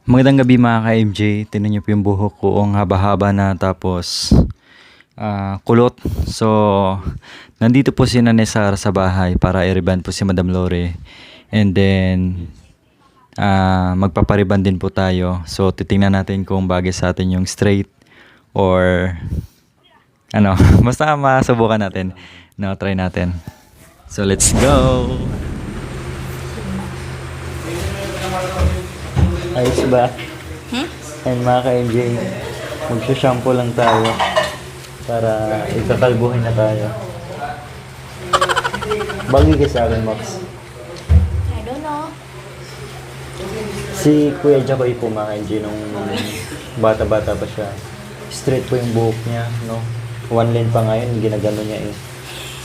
Magandang gabi mga ka-MJ. Tingnan niyo po yung buhok ko. Ang haba-haba na tapos kulot. So, nandito po si Nanay Sara sa bahay para i-reband po si Madam Lore. And then, magpapariban din po tayo. So, titingnan natin kung bagay sa atin yung straight or ano. Basta masubukan natin. No, try natin. So, let's go! Ayos ba? And mga ka-MJ, magsha-shampoo lang tayo para ikakalbuhin na tayo. Bagay ka sa akin, Max. I don't know. Si Kuya Jacoy po mga ka-MJ nung bata-bata pa siya. Straight po yung buhok niya, no? One lane pa ngayon, ginagano niya eh.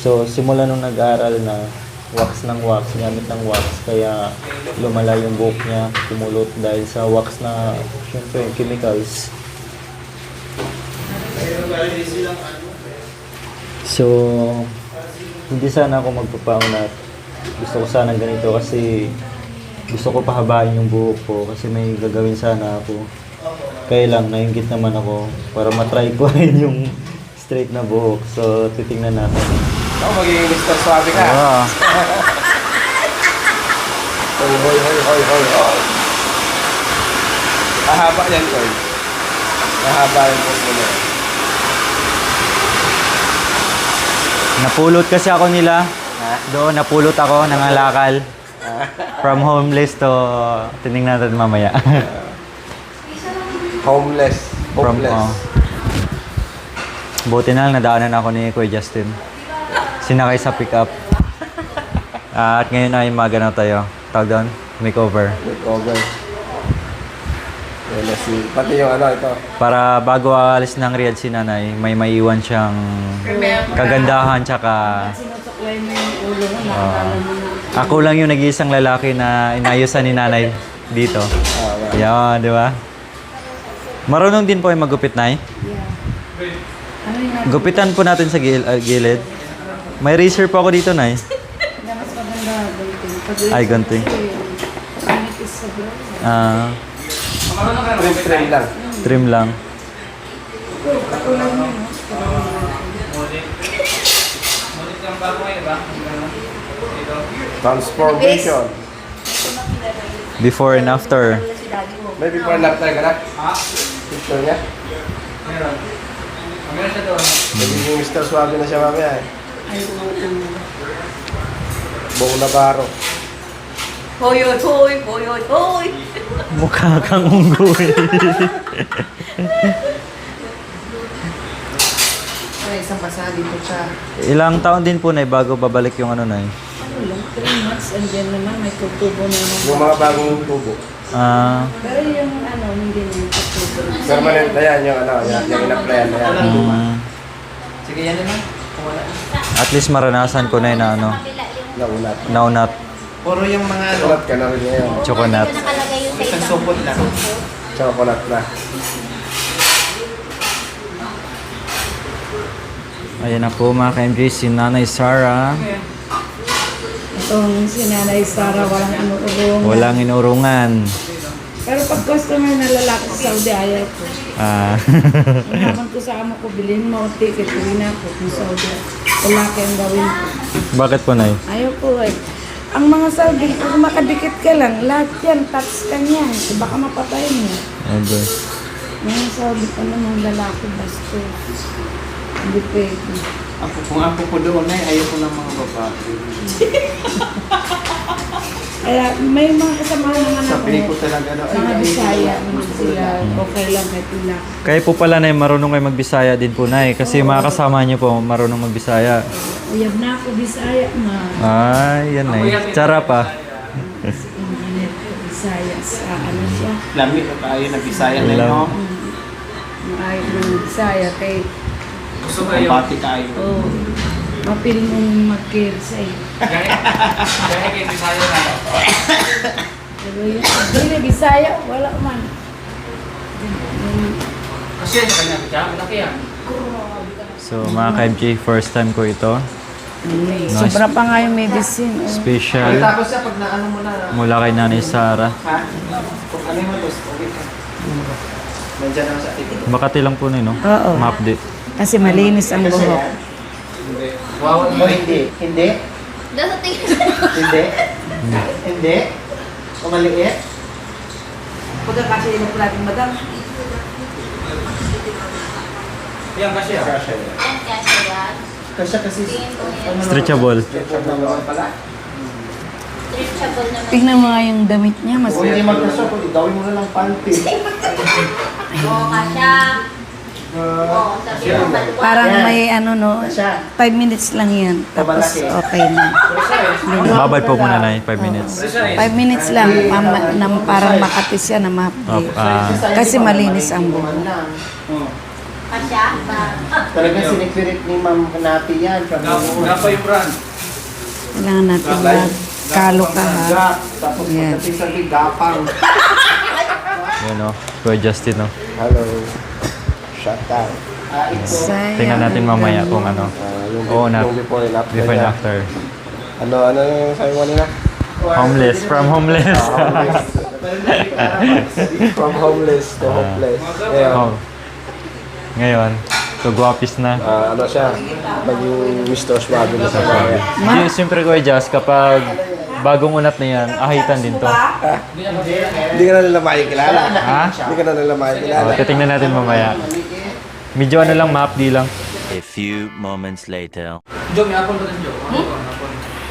So, simula nung nag-aaral na, wax ng wax, gamit ng wax, kaya lumala yung buhok niya, kumulot dahil sa wax na, syempre, chemicals. So, hindi sana ako magpapaunat. Gusto ko sana ganito kasi gusto ko pahabain yung buhok ko kasi may gagawin sana ako. Kaya lang, nainggit naman ako para matry ko rin yung straight na buhok. So, titingnan natin. Ako magiging Mr. Suave ka. Ah. Hoy. Mahaba yan, Koy. Mahaba yung post mo yan. Napulot kasi ako nila. Doon, napulot ako, nangalakal. From homeless to, tinignan natin mamaya. Homeless. Buti na lang, nadaanan ako ni Kuya Justin. Sinakay sa pick-up. At ngayon ay magana tayo. Tawag doon, makeover. Makeover. Pati yung ano, ito. Para bago alis ng Riyadh si Nanay, may maiwan siyang kagandahan tsaka... Sinusuklay mo yung ulo mo, nakakala mo na. Ako lang yung nag-iisang lalaki na inayusan ni Nanay dito. Yan, di ba? Marunong din po yung magupit, Nay. Yeah. Ano yung Gupitan po natin sa gilid. May razor po ako dito, Nay. na mas maganda gunting? Ay, gunting. Pangipis sa bro. Trim lang. Trim lang. Katulad mo, no? Transformation. Before and after. May before and after ka na? Picture niya? Magiging Mr. Suave na siya mamaya eh. Ay, oo. Buong Navarro. Hoy. Mukha kang unggoy. Ay, isang pasali po siya. Ilang taon din po, Nay, bago babalik yung ano, Nay? Ano lang, 3 months and then naman may tutubo na naman. Yung mga bagong tubo. Pero yung ano, hindi na yung tutubo. Permanent na yan, yung ano, yung in-applyan na yan. Sige, yan naman. Kung wala. At least maranasan ko na yun na ano, Naunat. naunat, Puro yung mga ano, Chocolate ka na rin ngayon. choconut. isang supot lang. Chocolate na. Ayan na po mga ka-MJ, si Nanay Sara. Itong si Nanay Sara, walang ano-urong. Walang inurungan. Pero pag customer na lalaki sa Saudi, ayaw ko. Naman ko sa amo ko, bilhin mo ang ticket, bilhin ako kung Saudi. Lalaki ang gawin ko. Bakit po, Nay? Ayaw ko eh. Ang mga Saudi, kung makadikit ka lang, lahat yan, tax ka niyan. Baka mapatay mo. Okay. Mga Saudi pa naman lalaki, basto. Hindi pwede. Kung ako po doon ay ayaw ko ng mga babae. Kaya may mga kasamahan ng anak Sabihin ko ko, talaga na, mga Bisaya naman sila, okay lang kahit wala. Kayo po pala, Nay, marunong kayo magbisaya din po, Nay. Kasi mga kasama niyo po, marunong magbisaya. Uyab na ako, Bisaya na. Ay, yan, Nay. Tsara pa. Engineer ko, Bisaya sa ano siya. Lamig ka tayo na Bisaya na Alam. yun. Maayon ng Bisaya kay, Gusto kayo. Pati kayo. oh, mapil mong mag-care sa iyo. Kaya kayo Bisaya na. Pero yun, hindi Bisaya, wala man. Kasi sa kanya, malaki yan. So, mga ka-MJ, first time ko ito. Sobra pa nga yung medicine. Oh. Special Tapos siya pag naano mo na. mula kay Nanay Sara. Ha? Kung ano mo gusto, okay ka. Nandiyan naman sa atin. Makati lang po na, no? Oo. Ma-update. Kasi malinis ang buhok. Hindi. Wow, hindi. Hindi? Nasa tingin. Hindi? Hindi? Kumaliit? Pagkakasya din po natin, madam. Yan kasi ah. Yan, kasi yan. Kasi kasi Tingin ko yan. Stretchable. naman pala. Stretchable naman. Tingnan mo nga yung damit niya. Mas Kung hindi magkasya, kung gawin mo na lang panty. Oo, kasya. Oo, sabi mo maluwag. parang Yan. may ano no. Kasya. 5 minutes lang yan. Tapos Kabalaki. okay na. Babad po muna, Nay. 5 minutes. 5 minutes lang. Parang Makati siya na ma-update. Kasi malinis ang buhok. Kasya. Talagang sinipirit ni Ma'am Napi yan. Gapa yung brand. Kailangan natin magkalo ka ha. Tapos Yan. pagdating sa gapang. Yan, no? Kuya Justin, no? Hello. Shut down. Ito. Sayang. Tingnan natin mamaya kung ano. Yung, Oo, na. yung before and after. Before and niya. after. Ano yung sabi mo nila? Homeless. From homeless. From homeless to hopeless. Ngayon, Oh. Ngayon, so guwapis na. ano siya, naging Mr. Suave na sa kanya. Hindi, siyempre Kuya Jazz, kapag bagong unat na yan, ahitan din to. Hindi ka na nila makikilala. Ha? Hindi ka na nila makikilala. Oh, titingnan natin mamaya. Medyo ano lang, ma-update lang. A few moments later. Jo, may apple ba rin, Jo?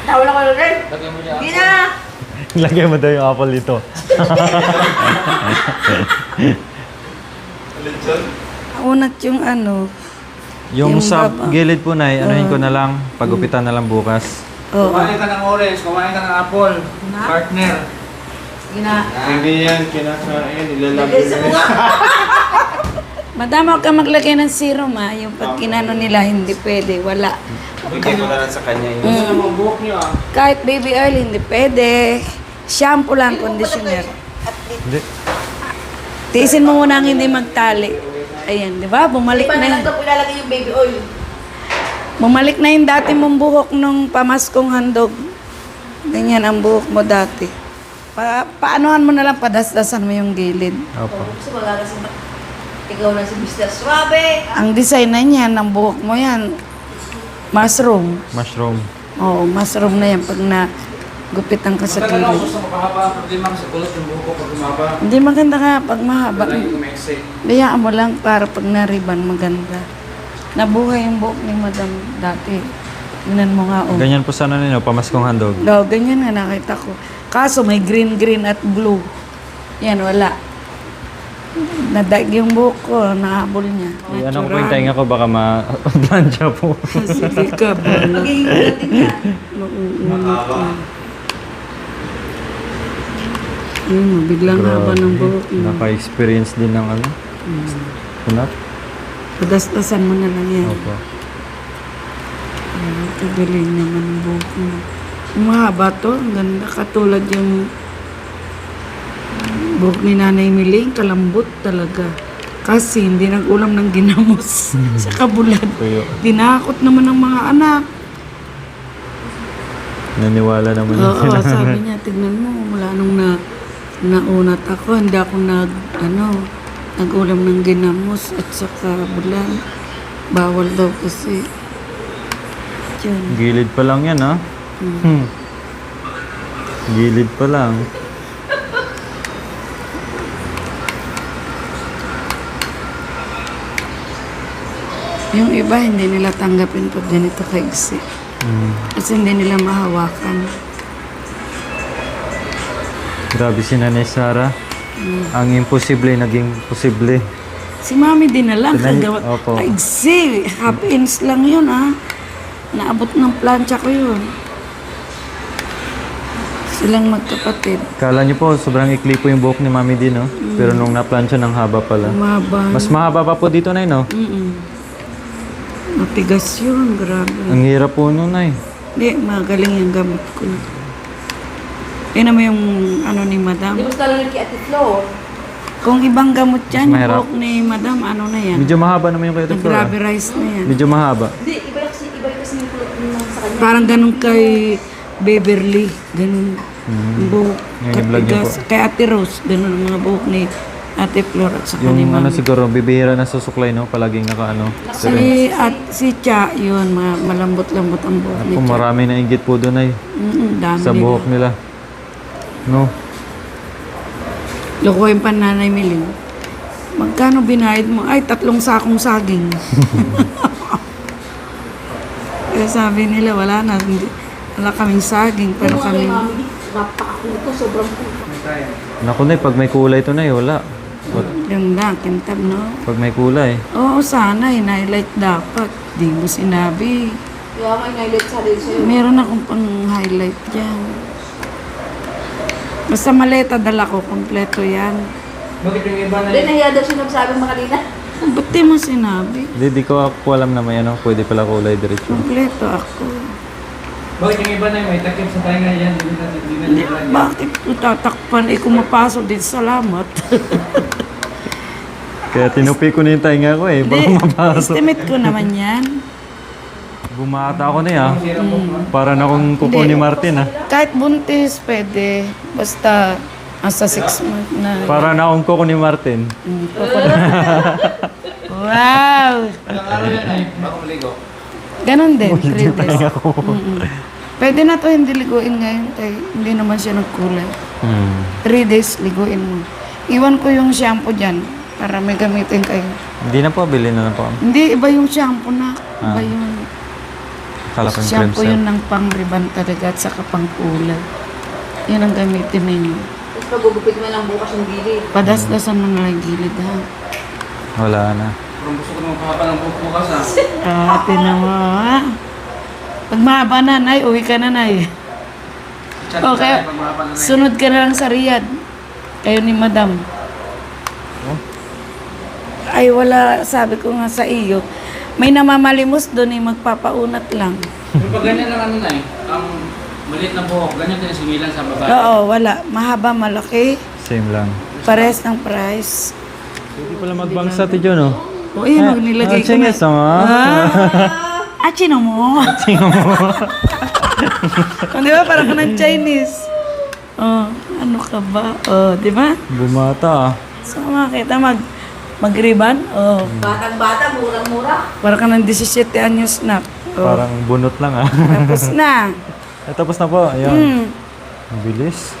Tawala ko rin. Lagyan mo niya. Hindi na. Lagay mo daw yung apple dito. Unat yung ano. Yung Yung sa baba. gilid po, Nay, anuhin ko na lang, pagupitan na lang bukas. Oo. Kumain ka ng orange, kumain ka ng apple. Partner. Hindi yan kinakain, ilalagay na. Madam, huwag ka maglagay ng serum ha. Yung pag kinano nila, hindi pwede. Wala. Wala sa kanya yun. Gusto na mga buhok niyo ah. Kahit baby oil, hindi pwede. Shampoo lang, conditioner. Hindi. Tiisin mo muna ang hindi magtali. Ayan, di ba? Bumalik na yun. ilalagay yung baby oil. Bumalik na yung dati mong buhok nung pamaskong handog. Ganyan ang buhok mo dati. Paanohan mo na lang, padasdasan mo yung gilid. Opo. Gusto mo kasi ikaw na si Mr. Suave. Ang design na niyan, ng buhok mo yan, mushroom. Mushroom. Oo, mushroom na yan pag nagupitan ka sa Talaga gilid. gusto mapahaba ang problema kasi kulot yung buhok ko pag umaba. Hindi maganda nga pag mahaba. Lagi umeksi. Hayaan mo lang para pag nariban, maganda. Nabuhay yung buhok ni Madam dati. Tingnan mo nga, oh. Ganyan po sana ninyo, pamaskong handog. No, ganyan nga nakita ko. Kaso may green at blue. Yan, wala. Nadaig yung buhok ko, nahabol niya. Ano ko po yung tainga ko, baka ma-plancha po. Sige ka ba? Biglang haba ng buhok mo. Naka-experience din ng ano. Kunat. Padastasan mo na lang yan. Opo. Kagaling naman ang buhok mo. Mahaba to, ang ganda. Katulad yung buhok ni Nanay Miling, kalambot talaga. Kasi hindi nag-ulam ng ginamos sa kabulan. Tuyo. Dinakot naman ng mga anak. Naniwala naman yun Oo, sila. sabi niya, tignan mo, mula nung naunat ako, hindi ako nag-ulam ng ginamos at saka bulan. Bawal daw kasi. Diyan. Gilid pa lang yan, ha? Gilid pa lang. Yung iba, hindi nila tanggapin pag ganito kaigsi. Kasi hindi nila mahawakan. Grabe si Nanay Sara. Ang imposible, naging posible. Si Mami din na lang, kagawa. Opo. Kaigsi, half inch lang yun ah. Naabot ng plancha ko yun. Silang magkapatid. Kala niyo po, sobrang ikli po yung buhok ni Mami din, no? Pero nung na-plancha ng haba pala. Umaba. Mas mahaba pa po dito, Nay, no? Matigas yun, grabe. Ang hirap po nun, Nay. Hindi, magaling yung gamit ko. Yan naman yung ano ni Madam. Di ba talaga kay Ate Flo? Kung ibang gamot yan, yung mahirap. buhok ni Madam, ano na yan? Medyo mahaba naman yung kayo, Flora. Nag-rubberized na yan. Medyo mahaba. Hindi, iba kasi yung kulot ng sa kanya. Parang ganun kay Beverly. Ganun. Ang buhok. Yung i-vlog niyo Katigas. Kay Ate Rose. Ganun ang mga buhok ni Ate Flor at saka ni Yung ano Mami. siguro, bibihira na susuklay, no? Palaging naka-ano. Si Cha, yun, malambot-lambot ang buhok ni Kung Cha. marami na inggit po doon ay Dami sa nila. buhok nila. No? Lukuhin pa Nanay Miling. Magkano binayad mo? Ay, 3 sakong saging. Kaya sabi nila, wala na. Wala kaming saging, pero kami... Napakakuto, sobrang kuto. Naku na, pag may kulay to na wala. Yung lang, kintab, no? Pag may kulay. Oo, sana, highlight dapat. Di mo sinabi. Kaya may nailit sa rin sa'yo. Meron akong pang-highlight dyan. Basta maleta dala ko, kompleto yan. Bakit yung iba na Hindi, nahiya daw siya nagsabi mo kanina. Ba't di mo sinabi? Di ko ako alam na may ano, pwede pala kulay diretso. Kompleto ako. Bakit yung iba na may takip sa tayo yan? Hindi na nila. Bakit ko tatakpan? Kung mapasok din, salamat. Kaya tinupi ko na yung tainga ko eh. Para mapasok. Estimate ko naman yan. Bumata ako na ah. Para na akong kuko ni Martin ah. Kahit buntis, pwede. Basta, asa 6 months na. Para na akong kuko ni Martin. Wow! Ilang araw yan ay baka maligo. Ganon din, 3 days. Pwede na to hindi liguin ngayon. Kaya hindi naman siya nagkulay. 3 days, liguin mo. Iwan ko yung shampoo dyan para may gamitin kayo. Hindi na po, bilhin na po. Hindi, iba yung shampoo na. Iba yung Akala ko yung cream shampoo set. yun ng pang-riban talaga at saka pang-kulay. Yun ang gamitin ninyo. Tapos pagugupit mo lang bukas yung gilid. Padasdasan mo na lang gilid ha. Wala na. Parang gusto ko naman pakapa ng buhok bukas ha. Ate na mo ha. Pag mahaba na, Nay, uwi ka na, Nay. Chat Okay. tayo pag mahaba na na. Sunod ka na lang sa Riyadh. Kayo ni Madam. Ay, wala. Sabi ko nga sa iyo. May namamalimos doon eh, magpapaunat lang. Pero pag ganyan lang ano na eh. Ang maliit na buhok, ganyan din singilan sa babae. Oo, wala. Mahaba, malaki. Same lang. Pares ng price. Pwede pala magbangsa ti John oh. O, ayun, nilagay ko na. Chinges mo. Chino mo. Di ba? Parang ka ng Chinese. Oh, ano ka ba? Oh, di ba? Bumata ah. So, makita mag-riban. Oh, Batang-bata, murang-mura. parang ka ng 17 anyos na. Oh, Parang bunot lang ah. tapos na. Tapos na po. Ayan. Hmm. Ang bilis.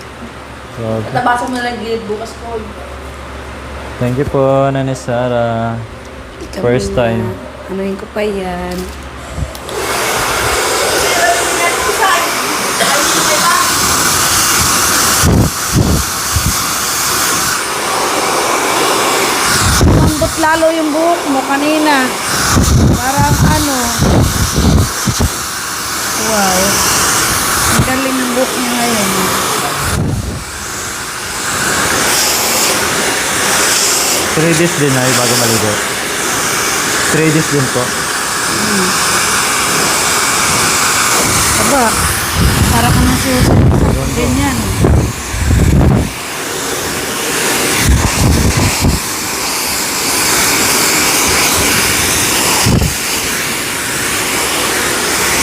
So, Tabasan mo na lang gilid bukas po. thank you po, Nanay Sara. Ikaw First na. time. Anuin ko pa yan. Lambot lalo yung buhok mo kanina. Parang ano. Wow. Ang galing ng buhok niya ngayon. 3 days din na bago maligo. 3 days din po. Aba, para ka nang susunod. Ganyan.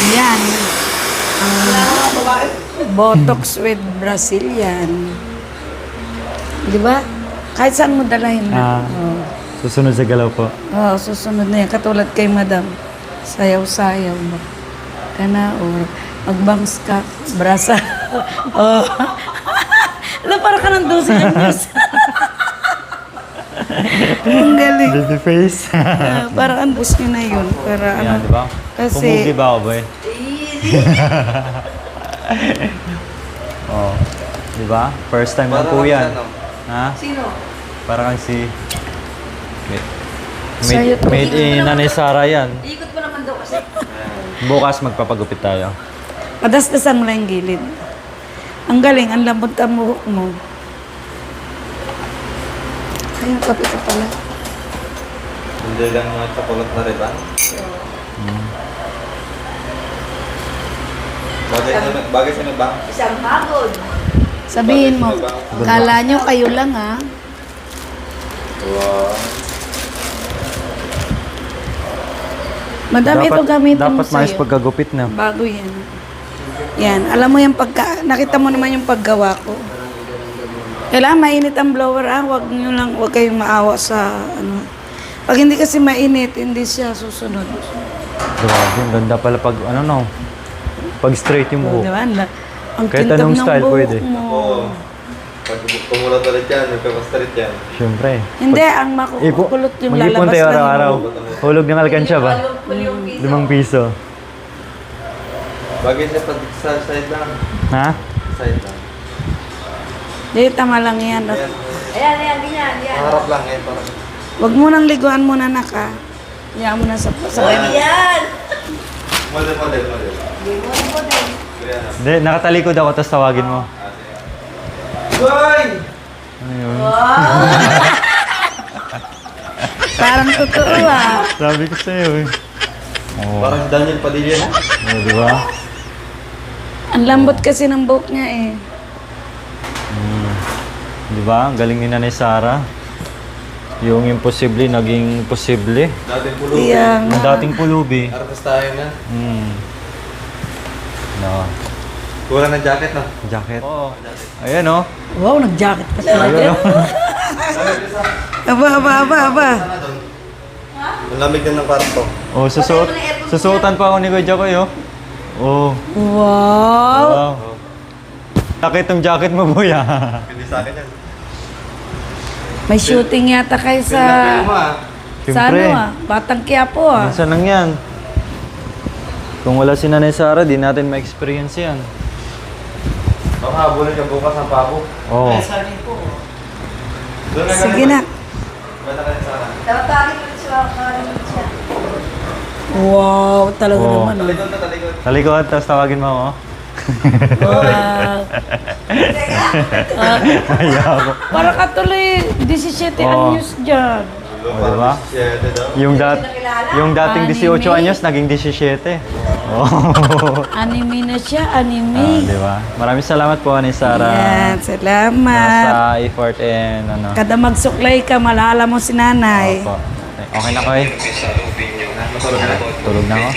Yan. Botox with Brazilian. Di ba? Kahit saan mo dalahin na. Oh. Susunod sa galaw po. Oo, susunod na yan. Katulad kay Madam. Sayaw-sayaw mo. Kana, or magbangs ka, brasa. Oh. Alam, parang ka ng 12 anyos. Ang galing. Baby face. Parang ang bus nyo na yun. Para ano. Ayan, di ba? Kasi- Pumugi ba ako, boy? Oh. Di ba? First time lang po yan. Ha? Sino? Parang si... Sa'yo to. Made in Nanay Sara yan. Ikot mo naman daw kasi. Bukas magpapagupit tayo. Padasdasan mo lang yung gilid. Ang galing, ang lambot ang buhok mo. Ayun, kape ka pala. Hindi lang mga chocolate na rin ba? Bagay sa ba? Isang hagod. Sabihin mo, kala nyo kayo lang ha. Wow. Madam, ito gamitin mo dapat mais sa'yo. pagkagupit na. Bago yan. Yan, alam mo yung nakita mo naman yung paggawa ko. Kailangan mainit ang blower huwag kayong maawa sa ano. Pag hindi kasi mainit, hindi siya susunod. Grabe, ang ganda pala pag ano no. Pag straight yung buhok. Di ba? Ang Kahit kintab anong ng style buhok pwede. mo. Pag tumulat ulit yan, magkabasta ulit yan. Siyempre. Hindi, ang makukulot yung Mag-ipon lalabas tayo lang araw-araw. yung- Hulog ng alkansya ba? 5 piso. Bagay siya pag sa side lang. Ha? Side lang. Di, tama lang yan. Ayan, ganyan, yan. Harap lang eh. Parang Huwag mo nang liguan muna na ka. Hayaan mo na sa Pwede yan. model. Hindi mo na po din. Hindi, nakatalikod ako tapos tawagin mo. Hoy! Ano yun? Parang totoo Sabi ko sa'yo eh. Oo. Parang si Daniel Padilla na. Oo, di ba? Ang lambot kasi ng buhok niya eh. Di ba? Ang galing ni Nanay Sara. Yung imposible, naging posible. Dating pulubi. Kaya Ang nga. dating pulubi. Artist tayo na. No. Kulang ng jacket na. Jacket. Oo. Ayan oh. Wow, nag-jacket pa talaga. Ayun oh. Aba. Ang lamig din ng kwarto. Oh, susuotan pa ako ni Kuya Jacoy oh. Oh. Wow. Wow. Takit tong jacket mo, boy ah. Hindi sa akin yan. May shooting yata kayo sa... Film ah. Sa ano Siyempre. Batang Quiapo Minsan lang yan. Kung wala si Nanay Sara, di natin ma-experience yan. Baka habulin ka bukas ng pako. Oo. Doon Sige na. Bata ka sa akin. Tatagin mo siya. Wow, talaga Oo. naman. Talikod na talikod. Talikod, tapos tawagin mo ako. Wow. Ayaw ako. Para ka tuloy 17 Oo. anyos dyan. Oh, diba? Siyete daw. Yung dating 18 Anime. anyos, naging 17. Oh. Anime na siya, Ah, anime. di ba? Maraming salamat po, Nanay Sara. Yan, salamat. Sa effort and ano. Kada magsuklay ka, malala mo si nanay. Opo. Okay na, Koy. Matulog na. Tulog na ako.